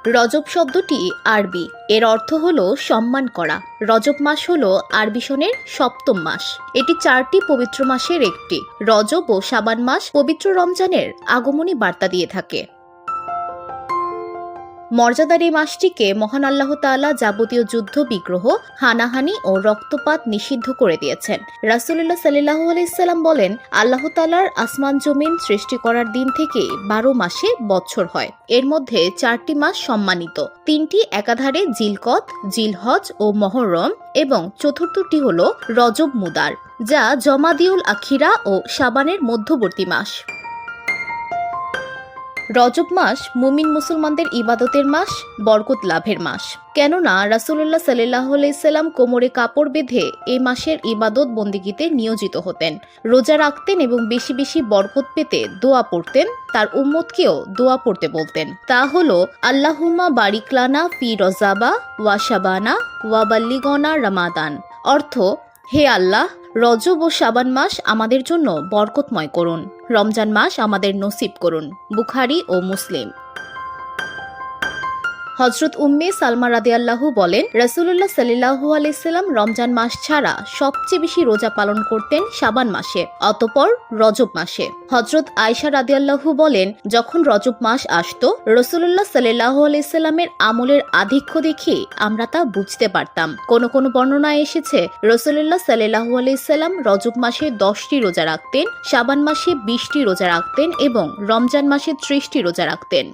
রজব শব্দটি আরবি, এর অর্থ হলো সম্মান করা। রজব মাস হলো আরবি সনের সপ্তম মাস। এটি 4টি পবিত্র মাসের একটি। রজব ও শাবান মাস পবিত্র রমজানের আগমনী বার্তা দিয়ে থাকে। মর্যাদার এই মাসটিকে মহান আল্লাহ তাআলা যাবতীয় যুদ্ধ বিগ্রহ, হানাহানি ও রক্তপাত নিষিদ্ধ করে দিয়েছেন। রাসূলুল্লাহ সাল্লাল্লাহু আলাইহি সাল্লাম বলেন, আল্লাহ তাআলার আসমান জমিন সৃষ্টি করার দিন থেকে 12 মাসে বৎসর হয়। এর মধ্যে 4টি মাস সম্মানিত, 3টি একাধারে জিলকদ, জিলহজ ও মুহররম এবং চতুর্থটি হল রজব মুদার, যা জমাদিউল আখিরা ও শাবানের মধ্যবর্তী মাস। রজব মাস মুমিন মুসলমানদের ইবাদতের মাস, বরকত লাভের মাস। কেননা রাসূলুল্লাহ সাল্লাল্লাহু আলাইহি সাল্লাম কোমরে কাপড় বেঁধে এই মাসের ইবাদত বন্দিগিতে নিয়োজিত হতেন, রোজা রাখতেন এবং বেশি বেশি বরকত পেতে দোয়া পড়তেন। তার উম্মতকেও দোয়া পড়তে বলতেন। তা হলো আল্লাহুম্মা বারিক লানা ফি রজাবা ওয়া শাবানা ওয়া বাল্লিগনা রমাদান। অর্থ, হে আল্লাহ, রজব ও শাবান মাস আমাদের জন্য বরকতময় করুন, রমজান মাস আমাদের নসিব করুন। বুখারী ও মুসলিম। হযরত উম্মে সালমা রাদিয়াল্লাহু বলেন, রাসূলুল্লাহ সাল্লাল্লাহু আলাইহি সাল্লাম রমজান মাস ছাড়া সবচেয়ে বেশি রোজা পালন করতেন শাবান মাসে, অতঃপর রজব মাসে। হযরত আয়েশা রাদিয়াল্লাহু বলেন, যখন রজব মাস আসতো, রাসূলুল্লাহ সাল্লাল্লাহু আলাইহি সাল্লামের আমলের আধিক্য দেখে আমরা তা বুঝতে পারতাম। কোন কোন বর্ণনায় এসেছে, রাসূলুল্লাহ সাল্লাল্লাহু আলাইহি সাল্লাম রজব মাসে 10টি রোজা রাখতেন, শাবান মাসে 20টি রোজা রাখতেন এবং রমজান মাসে 30টি রোজা রাখতেন।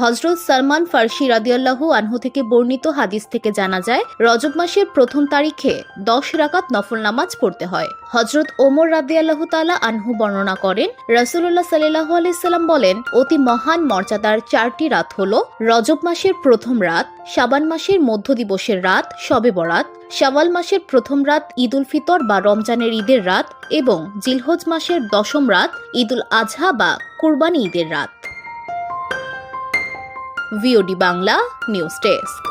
হযরত সালমান ফারসি রাদিয়াল্লাহু আনহু থেকে বর্ণিত হাদিস থেকে জানা যায়, রজব মাসের প্রথম তারিখে 10 রাকাত নফল নামাজ পড়তে হয়। হযরত ওমর রাদিয়াল্লাহু তাআলা আনহু বর্ণনা করেন, রাসূলুল্লাহ সাল্লাল্লাহু আলাইহি সাল্লাম বলেন, অতি মহান মর্যাদার 4টি রাত হলো রজব মাসের প্রথম রাত, শাবান মাসের মধ্য দিবসের রাত শবে বরাত, শাওয়াল মাসের প্রথম রাত ঈদুল ফিতর বা রমজানের ঈদের রাত এবং জিলহজ মাসের 10ম রাত ঈদুল আজহা বা কুরবানি ঈদের রাত। VOD Bangla news desk.